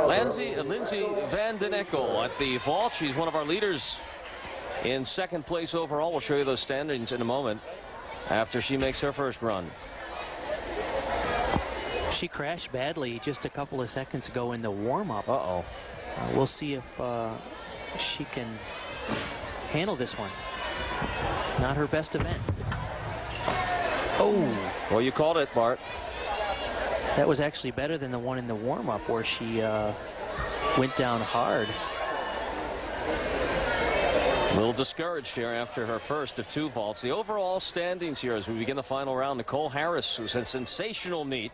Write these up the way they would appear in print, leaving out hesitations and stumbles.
Lindsay Van Den Eckel at the vault. She's one of our leaders in second place overall. We'll show you those standings in a moment after she makes her first run. She crashed badly just a couple of seconds ago in the warm-up. Uh-oh. We'll see if she can handle this one. Not her best event. Oh. Well, you called it, Bart. That was actually better than the one in the warm-up where she went down hard. A little discouraged here after her first of 2 vaults. The overall standings here as we begin the final round. Nicole Harris, who's had a sensational meet.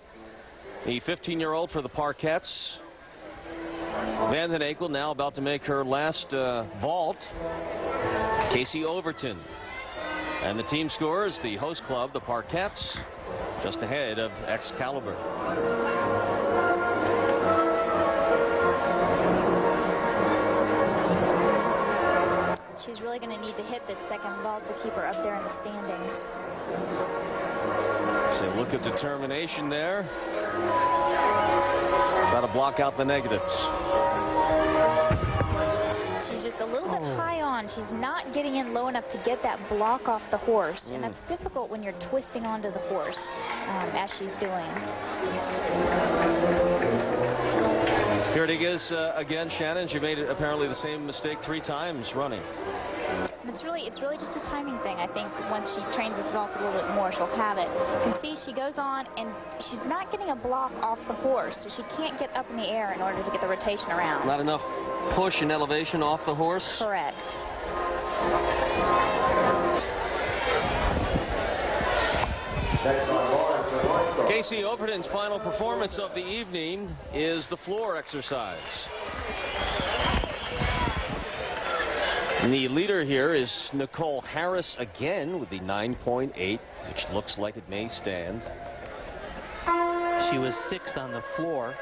The 15-year-old for the Parkettes. Van Den Eckel now about to make her last vault. Casey Overton. And the team scores, the host club, the Parkettes, just ahead of Excalibur. She's really going to need to hit this second vault to keep her up there in the standings. So look at determination there. Got to block out the negatives. She's just a little bit high on. She's not getting in low enough to get that block off the horse. And that's difficult when you're twisting onto the horse, as she's doing. Here it is again, Shannon. She made apparently the same mistake 3 times running. And it's really just a timing thing. I think once she trains this vault a little bit more, she'll have it. You can see she goes on, and she's not getting a block off the horse, so she can't get up in the air in order to get the rotation around. Not enough push and elevation off the horse? Correct. Casey Overton's final performance of the evening is the floor exercise. And the leader here is Nicole Harris again with the 9.8, which looks like it may stand. She was 6th on the floor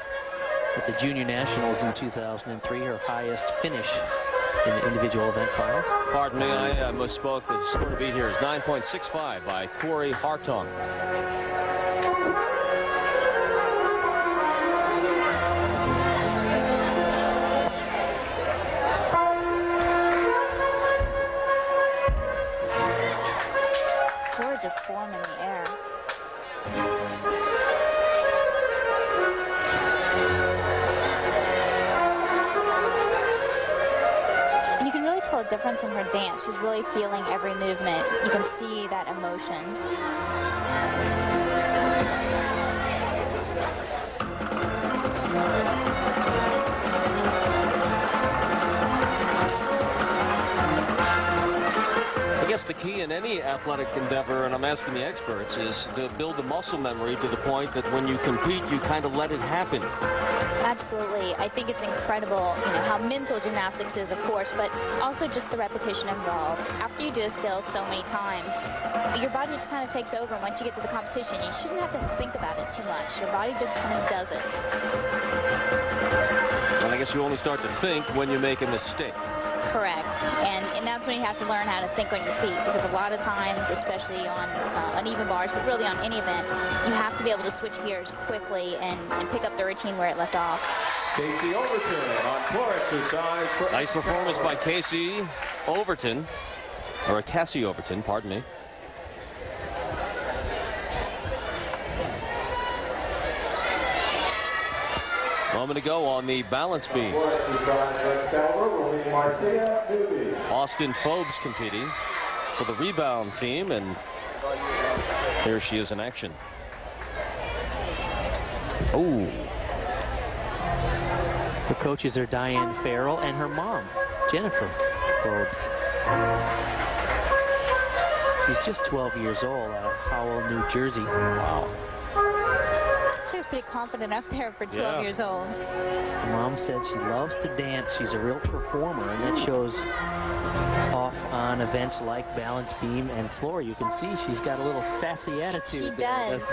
at the Junior Nationals in 2003, her highest finish in the individual event finals. Pardon me, I misspoke. The score to beat here is 9.65 by Corey Hartong. Gorgeous form in the air. You can really tell a difference in her dance. She's really feeling every movement. You can see that emotion. I guess the key in any athletic endeavor, and I'm asking the experts, is to build the muscle memory to the point that when you compete, you kind of let it happen. Absolutely. I think it's incredible, you know, how mental gymnastics is, of course, but also just the repetition involved. After you do a skill so many times, your body just kind of takes over. Once you get to the competition, you shouldn't have to think about it too much. Your body just kind of does it. And I guess you only start to think when you make a mistake. Correct. And that's when you have to learn how to think on your feet, because a lot of times, especially on uneven bars, but really on any event, you have to be able to switch gears quickly and pick up the routine where it left off. Casey Overton on floor exercise. Nice performance by Casey Overton, or Cassie Overton, pardon me. Moment to go on the balance beam. Austin Phobes competing for the rebound team, and here she is in action. Oh. The coaches are Diane Farrell and her mom, Jennifer Phobes. She's just 12 years old out of Howell, New Jersey. Wow. She was pretty confident up there for 12 years old. Her mom said she loves to dance. She's a real performer, and that shows off on events like balance beam and floor. You can see she's got a little sassy attitude. She does.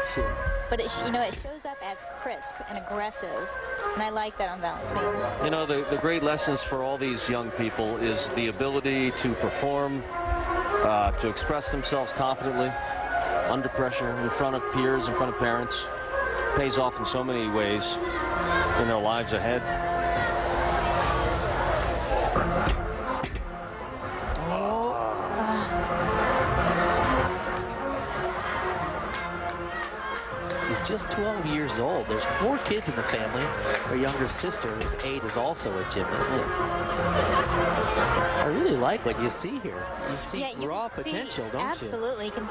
But it, you know, it shows up as crisp and aggressive, and I like that on balance beam. You know, the great lessons for all these young people is the ability to perform, to express themselves confidently, under pressure, in front of peers, in front of parents. pays off in so many ways in their lives ahead. Just 12 years old. There's 4 kids in the family. Her younger sister, who's 8, is also a gymnast. I really like what you see here. You see raw potential, don't you? Absolutely. You can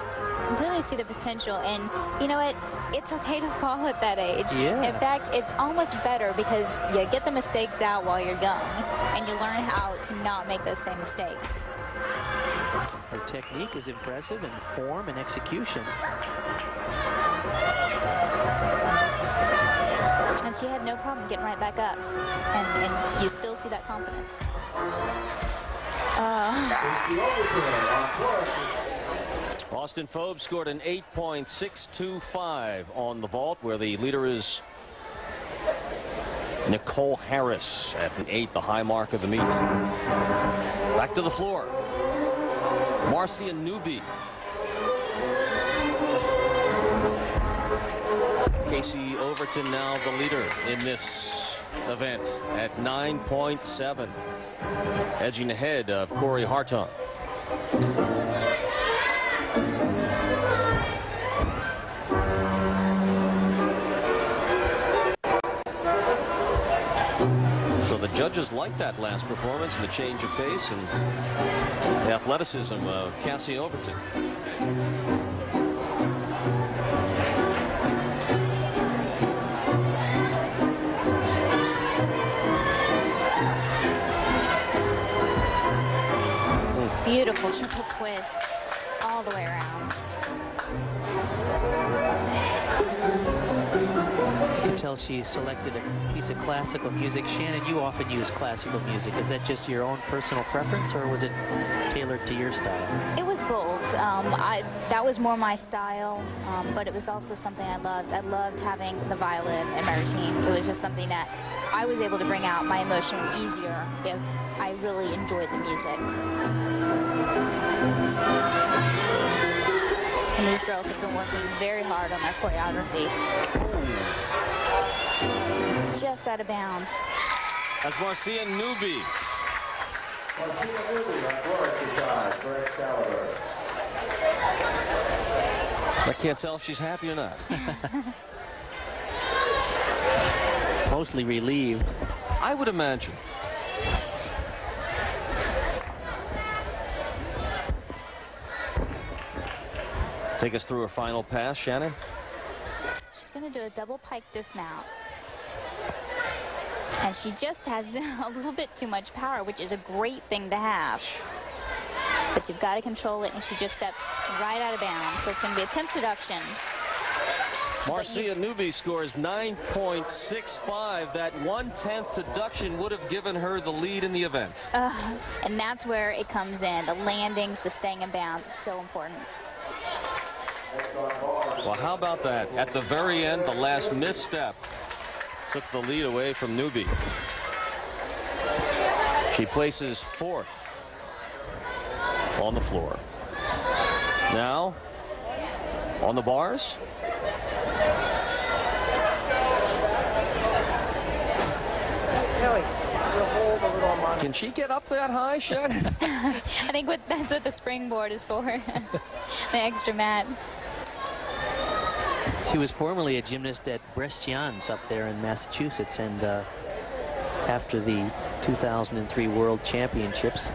completely see the potential. And you know what? It's okay to fall at that age. Yeah. In fact, it's almost better because you get the mistakes out while you're young and you learn how to not make those same mistakes. Her technique is impressive in form and execution. And she had no problem getting right back up. And you still see that confidence. Austin Forbes scored an 8.625 on the vault, where the leader is Nicole Harris at an 8, the high mark of the meet. Back to the floor. Marcia Newby. Casey Overton now the leader in this event at 9.7, edging ahead of Corey Hartung. So the judges like that last performance and the change of pace and the athleticism of Cassie Overton. Beautiful triple twist all the way around. You can tell she selected a piece of classical music. Shannon, you often use classical music. Is that just your own personal preference, or was it tailored to your style? It was both. That was more my style, but it was also something I loved. I loved having the violin in my routine. It was just something that I was able to bring out my emotion easier if I really enjoyed the music. And these girls have been working very hard on their choreography. Just out of bounds. That's Marcia Newby. I can't tell if she's happy or not. Mostly relieved. I would imagine. Take us through her final pass, Shannon. She's going to do a double pike dismount. And she just has a little bit too much power, which is a great thing to have. But you've got to control it, and she just steps right out of bounds. So it's going to be a temp deduction. Marcia Newby scores 9.65. That 1/10 deduction would have given her the lead in the event. And that's where it comes in. The landings, the staying in bounds. It's so important. Well, how about that? At the very end, the last misstep took the lead away from Newby. She places 4th on the floor. Now, on the bars. Can she get up that high, Shannon? I think that's what the springboard is for. The extra mat. She was formerly a gymnast at Brestians up there in Massachusetts, and after the 2003 World Championships,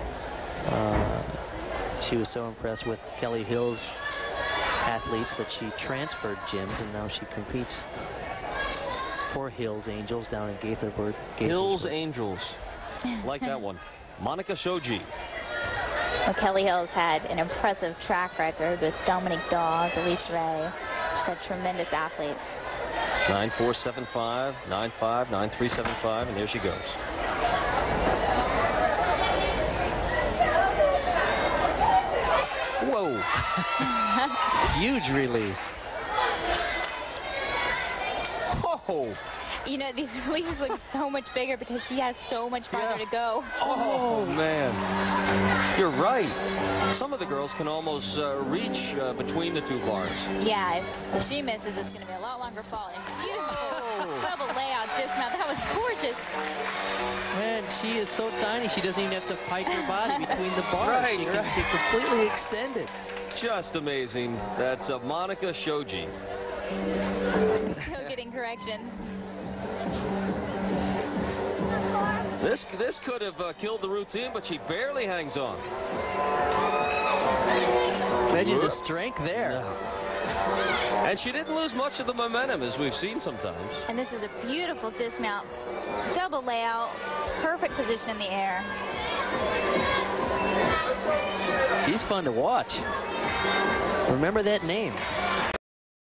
she was so impressed with Kelly Hill's athletes that she transferred gyms, and now she competes for Hills Angels down in Gaithersburg. Hills Angels. Like that one. Monica Shoji. Well, Kelly Hill's had an impressive track record with Dominique Dawes, Elise Ray. She's had tremendous athletes. 9.475, 9.5, 9.375, and there she goes. Whoa. Huge release. Whoa. You know, these releases look so much bigger because she has so much farther to go. Oh, man. You're right. Some of the girls can almost reach between the two bars. Yeah, if she misses, it's going to be a lot longer fall. And beautiful double layout dismount. That was gorgeous. And she is so tiny, she doesn't even have to pike her body between the bars. Right, She can be completely extended. Just amazing. That's Monica Shoji. Still getting corrections. This could have killed the routine, but she barely hangs on. Imagine the strength there. And she didn't lose much of the momentum, as we've seen sometimes. And this is a beautiful dismount. Double layout, perfect position in the air. She's fun to watch. Remember that name.